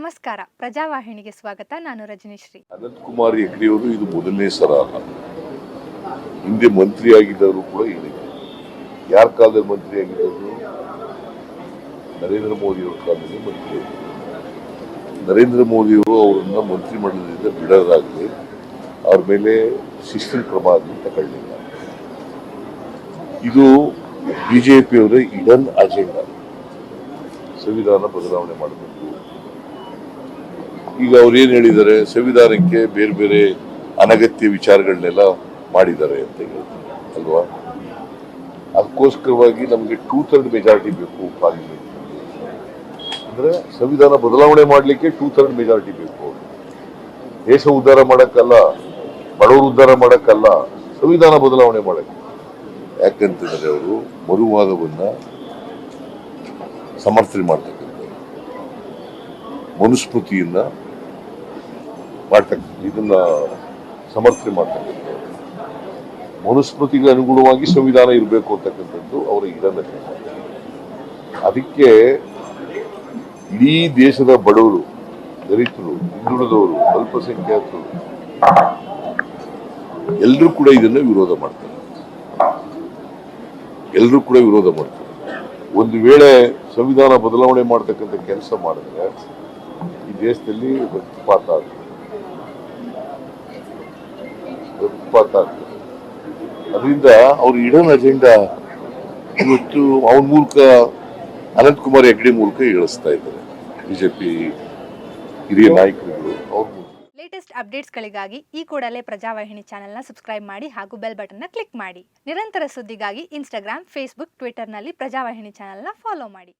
ನಮಸ್ಕಾರ, ಪ್ರಜಾವಾಹಿನಿಗೆ ಸ್ವಾಗತ. ನಾನು ರಜನಿಶ್ರೀ. ಅನಂತ್ ಕುಮಾರ್ ಹೆಗಡೆಯವರು ಇದು ಮೊದಲನೇ ಸಲ ಅಲ್ಲ. ಹಿಂದೆ ಮಂತ್ರಿಯಾಗಿದ್ದವರು ಕೂಡ ಏನಿದೆ. ಯಾರ ಕಾಲದಲ್ಲಿ ಮಂತ್ರಿ ಆಗಿದ್ದವರು? ನರೇಂದ್ರ ಮೋದಿಯವರ ಕಾಲದಲ್ಲಿ ಮಂತ್ರಿ ಆಗಿದ್ದರು. ನರೇಂದ್ರ ಮೋದಿಯವರು ಅವರನ್ನ ಮಂತ್ರಿಮಂಡಲದಿಂದ ಬಿಡೋದಾಗಲಿ ಅವ್ರ ಮೇಲೆ ಶಿಸ್ತಿನ ಕ್ರಮ ಆಗಲಿ ತಗೊಳ್ಳಿಲ್ಲ. ಇದು ಬಿಜೆಪಿಯವರ ಇಡನ್ ಅಜೆಂಡಾ. ಸಂವಿಧಾನ ಬದಲಾವಣೆ ಮಾಡಬೇಕು. ಈಗ ಅವ್ರು ಏನ್ ಹೇಳಿದ್ದಾರೆ, ಸಂವಿಧಾನಕ್ಕೆ ಬೇರೆ ಬೇರೆ ಅನಗತ್ಯ ವಿಚಾರಗಳನ್ನೆಲ್ಲ ಮಾಡಿದ್ದಾರೆ ಅಂತ ಹೇಳ್ತಾರೆ ಅಲ್ವಾ. ಅದಕ್ಕೋಸ್ಕರವಾಗಿ ನಮಗೆ 2/3 ಮೆಜಾರಿಟಿ ಬೇಕು ಪಾರ್ಲಿಮೆಂಟ್. ಅಂದ್ರೆ ಸಂವಿಧಾನ ಬದಲಾವಣೆ ಮಾಡಲಿಕ್ಕೆ 2/3 ಮೆಜಾರಿಟಿ ಬೇಕು. ದೇಶ ಉದ್ಧಾರ ಮಾಡಕ್ಕಲ್ಲ, ಬಡವರು ಉದ್ಧಾರ ಮಾಡಕ್ಕಲ್ಲ, ಸಂವಿಧಾನ ಬದಲಾವಣೆ ಮಾಡಕ್ಕೆ. ಯಾಕಂತಂದ್ರೆ ಅವರು ಮರುವಾದವನ್ನ ಸಮರ್ಥನೆ ಮಾಡ್ತಕ್ಕಂಥ, ಮನುಸ್ಮೃತಿಯನ್ನ ಇದನ್ನ ಸಮರ್ಥನೆ ಮಾಡ್ತಕ್ಕಂಥ, ಮನುಸ್ಮೃತಿಗೆ ಅನುಗುಣವಾಗಿ ಸಂವಿಧಾನ ಇರಬೇಕು ಅಂತಕ್ಕಂಥದ್ದು ಅವರ ಇಡನ. ಅದಕ್ಕೆ ಇಡೀ ದೇಶದ ಬಡವರು, ದಲಿತರು, ಹಿಂದುಳಿದವರು, ಅಲ್ಪಸಂಖ್ಯಾತರು ಎಲ್ಲರೂ ಕೂಡ ಇದನ್ನ ವಿರೋಧ ಮಾಡ್ತಾರೆ. ಒಂದು ವೇಳೆ ಸಂವಿಧಾನ ಬದಲಾವಣೆ ಮಾಡ್ತಕ್ಕಂಥ ಕೆಲಸ ಮಾಡಿದ್ರೆ ಈ ದೇಶದಲ್ಲಿ ರಕ್ತಪಾತ ಆಗ್ತದೆ. ಅದರಿಂದ ಅವ್ರ ಇಡನ್ ಅಜೆಂಡಾ ಇವತ್ತು ಅವನ ಮೂಲಕ, ಅನಂತ್ ಕುಮಾರ್ ಹೆಗಡೆ ಮೂಲಕ ಹೇಳಿಸ್ತಾ ಇದ್ದಾರೆ ಬಿಜೆಪಿ ಹಿರಿಯ ನಾಯಕರುಗಳು. ಅವ್ರ ಲೇಟೆಸ್ಟ್ ಅಪ್ಡೇಟ್ಸ್ಗಳಿಗಾಗಿ ಈ ಕೂಡಲೇ ಪ್ರಜಾವಾಹಿನಿ ಚಾನೆಲ್ನ ಸಬ್ಸ್ಕ್ರೈಬ್ ಮಾಡಿ ಹಾಗೂ ಬೆಲ್ ಬಟನ್ನ ಕ್ಲಿಕ್ ಮಾಡಿ. ನಿರಂತರ ಸುದ್ದಿಗಾಗಿ ಇನ್ಸ್ಟಾಗ್ರಾಮ್, ಫೇಸ್ಬುಕ್, ಟ್ವಿಟರ್ನಲ್ಲಿ ಪ್ರಜಾವಾಹಿನಿ ಚಾನೆಲ್ನ ಫಾಲೋ ಮಾಡಿ.